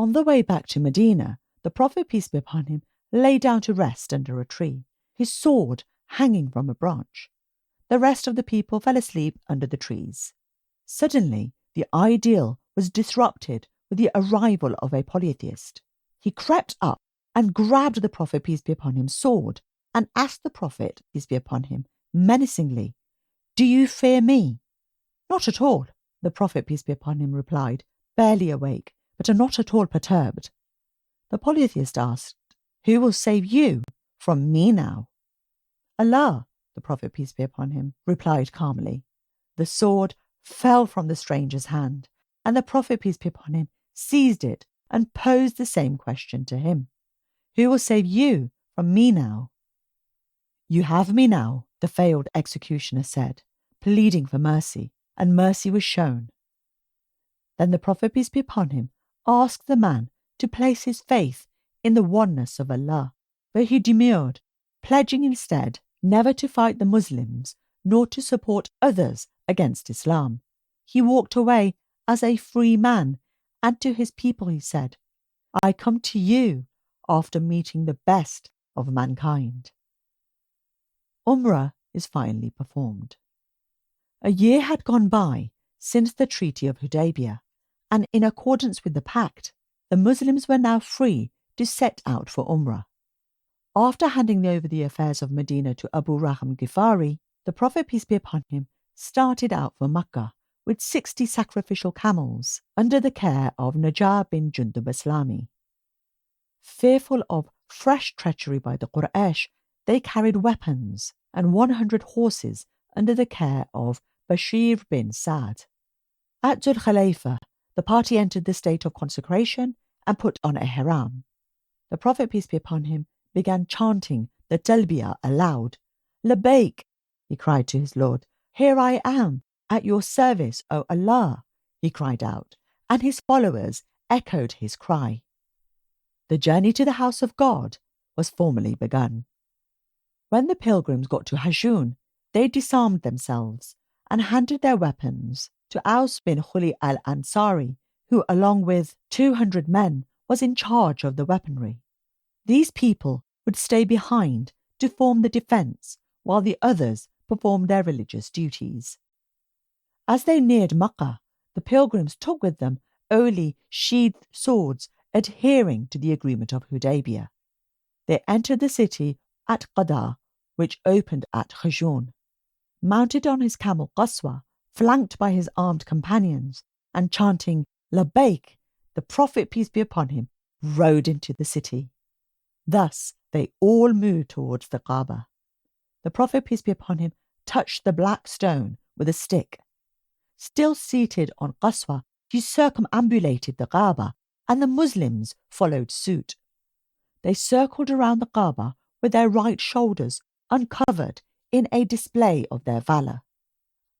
On the way back to Medina, the Prophet, peace be upon him, lay down to rest under a tree, his sword hanging from a branch. The rest of the people fell asleep under the trees. Suddenly, the ideal was disrupted with the arrival of a polytheist. He crept up and grabbed the Prophet, peace be upon him's sword, and asked the Prophet, peace be upon him, menacingly, "Do you fear me?" "Not at all," the Prophet, peace be upon him, replied, barely awake, but not at all perturbed. The polytheist asked, "Who will save you from me now?" "Allah," the Prophet, peace be upon him, replied calmly. The sword fell from the stranger's hand, and the Prophet, peace be upon him, seized it and posed the same question to him. "Who will save you from me now?" "You have me now," the failed executioner said, pleading for mercy, and mercy was shown. Then the Prophet, peace be upon him, asked the man to place his faith in the oneness of Allah, but he demurred, pledging instead never to fight the Muslims nor to support others against Islam. He walked away as a free man, and to his people he said, "I come to you after meeting the best of mankind." Umrah is finally performed. A year had gone by since the Treaty of Hudaybiyah, and in accordance with the pact, the Muslims were now free to set out for Umrah. After handing over the affairs of Medina to Abu Raham Ghifari, the Prophet, peace be upon him, started out for Makkah with 60 sacrificial camels under the care of Najjar bin Jundub Islami. Fearful of fresh treachery by the Quraysh, they carried weapons and 100 horses under the care of Bashir bin Sa'd. At Dhul Khalifa, the party entered the state of consecration and put on a ihram. The Prophet, peace be upon him, began chanting the talbiyah aloud. "Labbaik," he cried to his Lord. "Here I am, at your service, O Allah," he cried out, and his followers echoed his cry. The journey to the house of God was formally begun. When the pilgrims got to Hajjun, they disarmed themselves and handed their weapons to Aus bin Khuli al-Ansari, who, along with 200 men, was in charge of the weaponry. These people would stay behind to form the defense while the others performed their religious duties. As they neared Makkah, the pilgrims took with them only sheathed swords adhering to the agreement of Hudaybiyah. They entered the city at Qada, which opened at Hajjun. Mounted on his camel Qaswa, flanked by his armed companions, and chanting Labbaik, the Prophet, peace be upon him, rode into the city. Thus they all moved towards the Kaaba. The Prophet, peace be upon him, touched the black stone with a stick. Still seated on Qaswa, he circumambulated the Kaaba, and the Muslims followed suit. They circled around the Kaaba with their right shoulders uncovered in a display of their valour.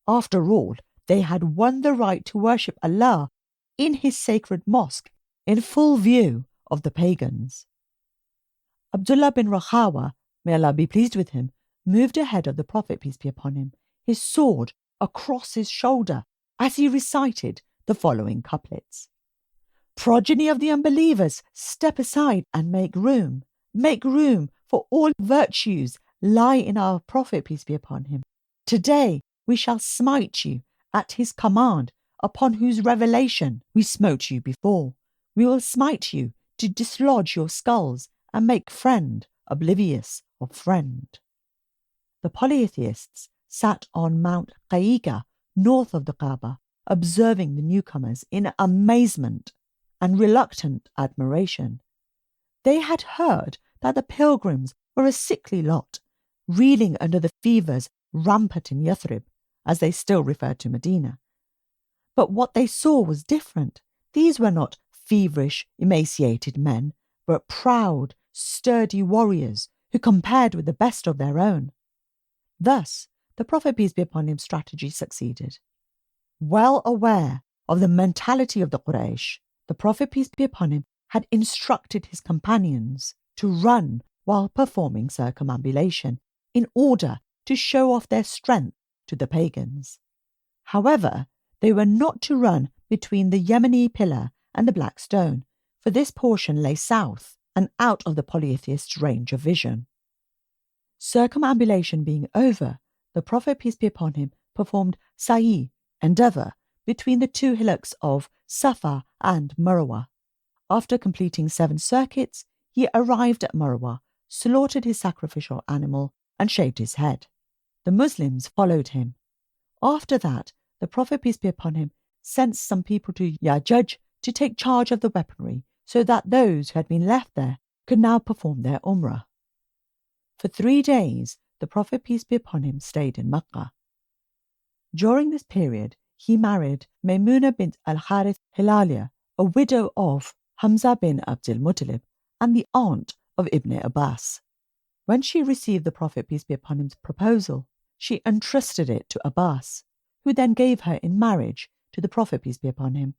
After all, they had won the right to worship Allah in his sacred mosque in full view of the pagans. Abdullaah ibn Rawaahah, may Allah be pleased with him, moved ahead of the Prophet, peace be upon him, his sword across his shoulder, as he recited the following couplets. "Progeny of the unbelievers, step aside and make room. Make room, for all virtues lie in our Prophet, peace be upon him. Today we shall smite you at his command, upon whose revelation we smote you before. We will smite you to dislodge your skulls and make friend oblivious of friend." The polytheists sat on Mount Qa'iqa, north of the Kaaba, observing the newcomers in amazement and reluctant admiration. They had heard that the pilgrims were a sickly lot, reeling under the fevers rampant in Yathrib, as they still referred to Medina. But what they saw was different. These were not feverish, emaciated men, but proud, sturdy warriors who compared with the best of their own. Thus, the Prophet, peace be upon him's strategy succeeded. Well aware of the mentality of the Quraysh, the Prophet, peace be upon him, had instructed his companions to run while performing circumambulation in order to show off their strength to the pagans. However, they were not to run between the Yemeni pillar and the black stone, for this portion lay south and out of the polytheists' range of vision. Circumambulation being over, the Prophet, peace be upon him, performed sa'i, endeavour, between the two hillocks of Safa and Marwa. After completing 7 circuits, he arrived at Marwa, slaughtered his sacrificial animal, and shaved his head. The Muslims followed him. After that, the Prophet, peace be upon him, sent some people to Ya'juj to take charge of the weaponry so that those who had been left there could now perform their Umrah. For 3 days, the Prophet, peace be upon him, stayed in Makkah. During this period, he married Maymuna bint al-Harith Hilaliya, a widow of Hamza bin Abdul Muttalib and the aunt of Ibn Abbas. When she received the Prophet, peace be upon him's proposal, she entrusted it to Abbas, who then gave her in marriage to the Prophet, peace be upon him.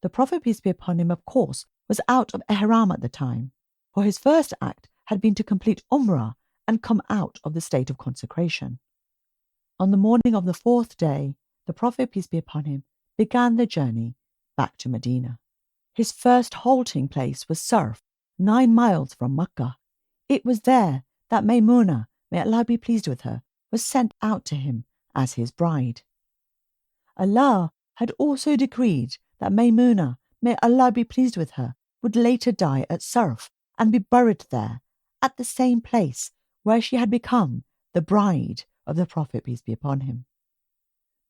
The Prophet, peace be upon him, of course, was out of Ihram at the time, for his first act had been to complete Umrah and come out of the state of consecration. On the morning of the 4th day, the Prophet, peace be upon him, began the journey back to Medina. His first halting place was Surf, 9 miles from Makkah. It was there that Maymuna, may Allah be pleased with her, was sent out to him as his bride. Allah had also decreed that Maymuna, may Allah be pleased with her, would later die at Surf and be buried there, at the same place where she had become the bride of the Prophet, peace be upon him.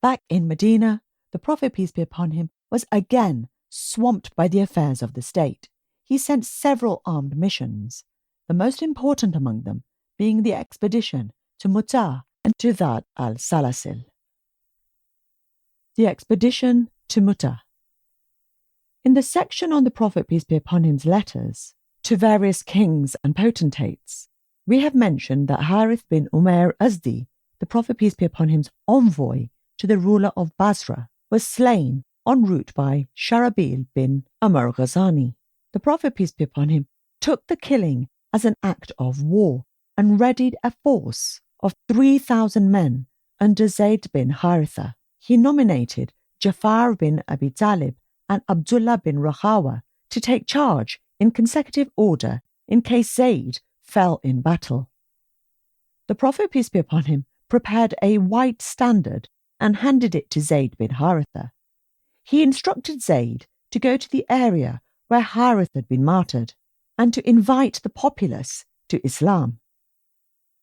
Back in Medina, the Prophet, peace be upon him, was again swamped by the affairs of the state. He sent several armed missions, the most important among them being the expedition to Mu'tah and to Dhat Al-Salasil. The expedition to Mu'tah. In the section on the Prophet, peace be upon him's letters to various kings and potentates, we have mentioned that Harith bin Umair Azdi, the Prophet, peace be upon him's envoy to the ruler of Basra, was slain en route by Sharabil bin Amr Ghazani. The Prophet, peace be upon him, took the killing as an act of war and readied a force of 3,000 men under Zayd bin Haritha. He nominated Jafar bin Abi Talib and Abdullaah ibn Rawaahah to take charge in consecutive order in case Zayd fell in battle. The Prophet, peace be upon him, prepared a white standard and handed it to Zayd bin Haritha. He instructed Zayd to go to the area where Harith had been martyred and to invite the populace to Islam.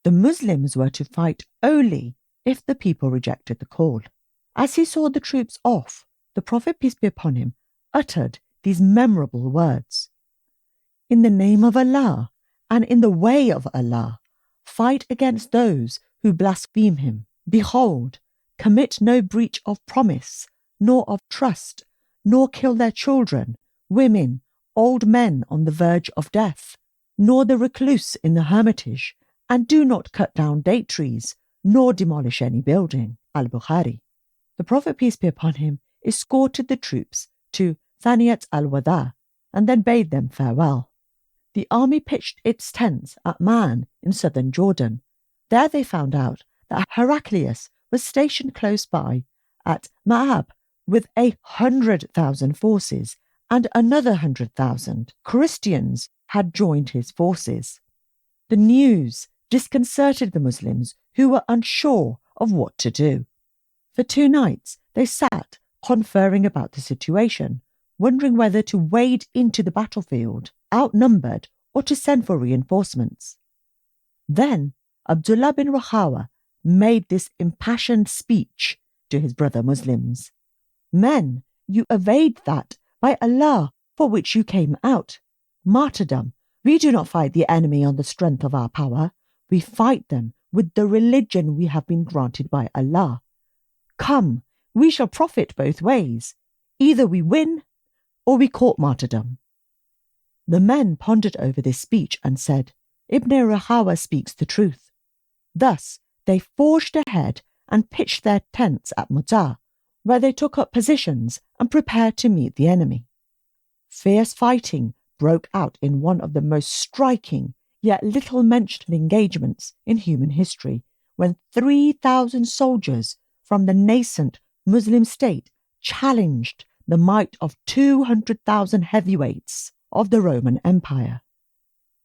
The Muslims were to fight only if the people rejected the call. As he saw the troops off, the Prophet, peace be upon him, uttered these memorable words: "In the name of Allah and in the way of Allah, fight against those who blaspheme him. Behold, commit no breach of promise, nor of trust, nor kill their children, women, old men on the verge of death, nor the recluse in the hermitage, and do not cut down date trees, nor demolish any building." Al-Bukhari. The Prophet, peace be upon him, escorted the troops to Thaniyat al-Wada and then bade them farewell. The army pitched its tents at Man in southern Jordan. There they found out that Heraclius was stationed close by at Ma'ab with 100,000 forces, and another 100,000 Christians had joined his forces. The news disconcerted the Muslims, who were unsure of what to do. For 2 nights they sat conferring about the situation, wondering whether to wade into the battlefield outnumbered or to send for reinforcements. Then Abdullaah ibn Rawaahah made this impassioned speech to his brother Muslims: "Men, you evade that, by Allah, for which you came out. Martyrdom. We do not fight the enemy on the strength of our power. We fight them with the religion we have been granted by Allah. Come, we shall profit both ways. Either we win or we court martyrdom." The men pondered over this speech and said, "Ibn Rawaahah speaks the truth." Thus they forged ahead and pitched their tents at Mu'tah, where they took up positions and prepared to meet the enemy. Fierce fighting broke out in one of the most striking yet little mentioned engagements in human history, when 3,000 soldiers from the nascent Muslim state challenged the might of 200,000 heavyweights of the Roman Empire.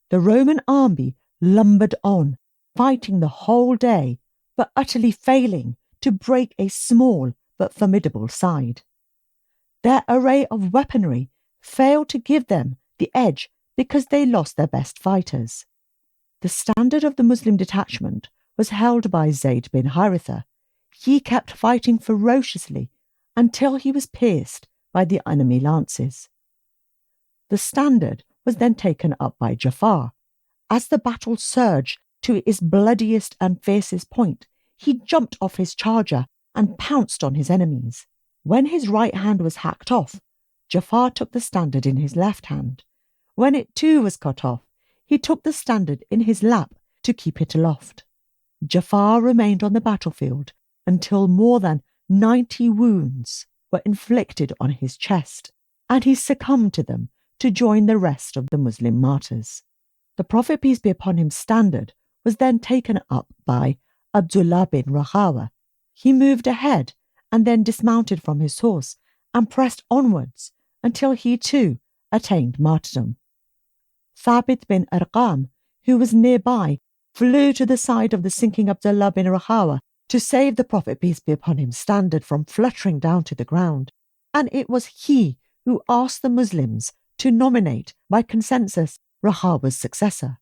The Roman army lumbered on, fighting the whole day, but utterly failing to break a small but formidable side. Their array of weaponry failed to give them the edge because they lost their best fighters. The standard of the Muslim detachment was held by Zayd bin Haritha. He kept fighting ferociously until he was pierced by the enemy lances. The standard was then taken up by Ja'far. As the battle surged to its bloodiest and fiercest point, he jumped off his charger and pounced on his enemies. When his right hand was hacked off, Ja'far took the standard in his left hand. When it too was cut off, he took the standard in his lap to keep it aloft. Ja'far remained on the battlefield until more than 90 wounds were inflicted on his chest, and he succumbed to them to join the rest of the Muslim martyrs. The Prophet, peace be upon him, standard was then taken up by Abdullaah ibn Rawaahah. He moved ahead and then dismounted from his horse and pressed onwards until he too attained martyrdom. Thabit bin Arqam, who was nearby, flew to the side of the sinking Abdullaah bin Rawaahah to save the Prophet, peace be upon him, standard from fluttering down to the ground, and it was he who asked the Muslims to nominate by consensus Rawaahah's successor.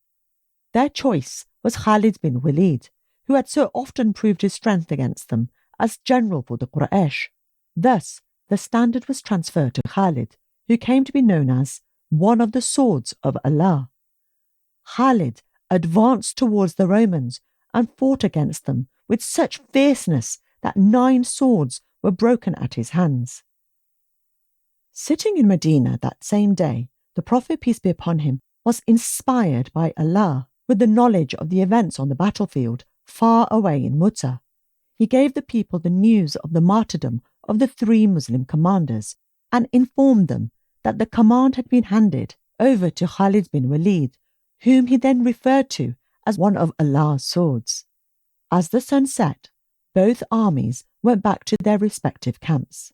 Their choice was Khalid bin Walid, who had so often proved his strength against them as general for the Quraysh. Thus, the standard was transferred to Khalid, who came to be known as one of the swords of Allah. Khalid advanced towards the Romans and fought against them with such fierceness that 9 swords were broken at his hands. Sitting in Medina that same day, the Prophet, peace be upon him, was inspired by Allah with the knowledge of the events on the battlefield far away in Mu'tah. He gave the people the news of the martyrdom of the 3 Muslim commanders and informed them that the command had been handed over to Khalid bin Walid, whom he then referred to as one of Allah's swords. As the sun set, both armies went back to their respective camps.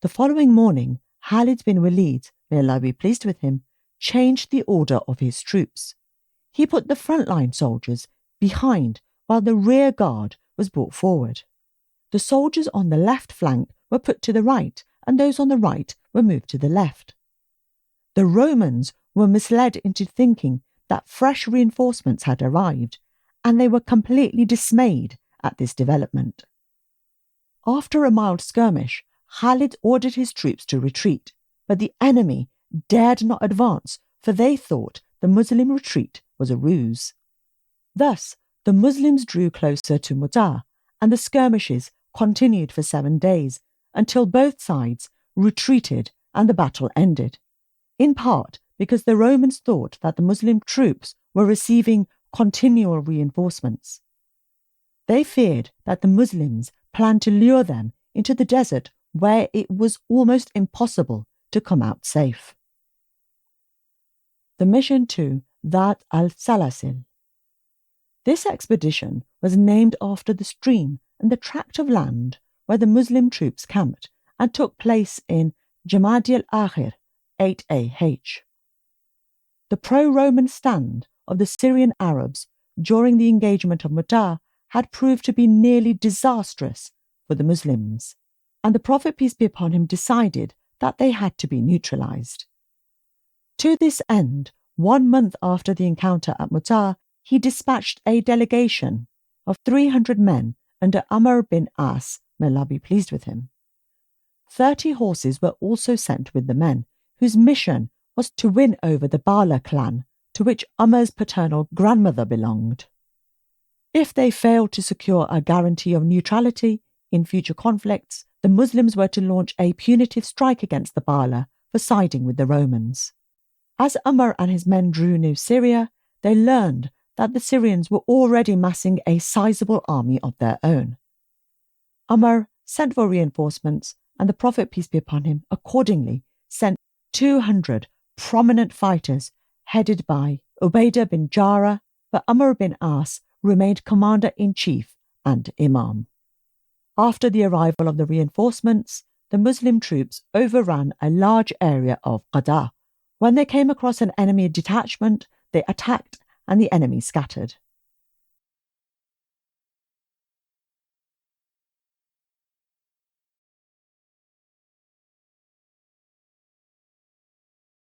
The following morning, Khalid bin Walid, may Allah be pleased with him, changed the order of his troops. He put the frontline soldiers behind while the rear guard was brought forward. The soldiers on the left flank were put to the right, and those on the right were moved to the left. The Romans were misled into thinking that fresh reinforcements had arrived, and they were completely dismayed at this development. After a mild skirmish, Khalid ordered his troops to retreat, but the enemy dared not advance, for they thought the Muslim retreat was a ruse. Thus, the Muslims drew closer to Mu'tah, and the skirmishes continued for 7 days, until both sides retreated and the battle ended, in part because the Romans thought that the Muslim troops were receiving continual reinforcements. They feared that the Muslims planned to lure them into the desert where it was almost impossible to come out safe. The mission to Dhat Al-Salasil. This expedition was named after the stream and the tract of land where the Muslim troops camped and took place in Jamadi al-Akhir, 8 AH. The pro-Roman stand of the Syrian Arabs during the engagement of Mu'tah had proved to be nearly disastrous for the Muslims, and the Prophet, peace be upon him, decided that they had to be neutralized. To this end, 1 month after the encounter at Mu'tah, he dispatched a delegation of 300 men under Amr bin As, may Allah be pleased with him. 30 horses were also sent with the men, whose mission was to win over the Bala clan, to which Amr's paternal grandmother belonged. If they failed to secure a guarantee of neutrality in future conflicts, the Muslims were to launch a punitive strike against the Bala for siding with the Romans. As Amr and his men drew near Syria, they learned that the Syrians were already massing a sizable army of their own. Amr sent for reinforcements, and the Prophet, peace be upon him, accordingly sent 200 prominent fighters headed by Ubaidah bin Jarrah, but Amr bin As remained commander-in-chief and imam. After the arrival of the reinforcements, the Muslim troops overran a large area of Qadah, When they came across an enemy detachment, they attacked and the enemy scattered.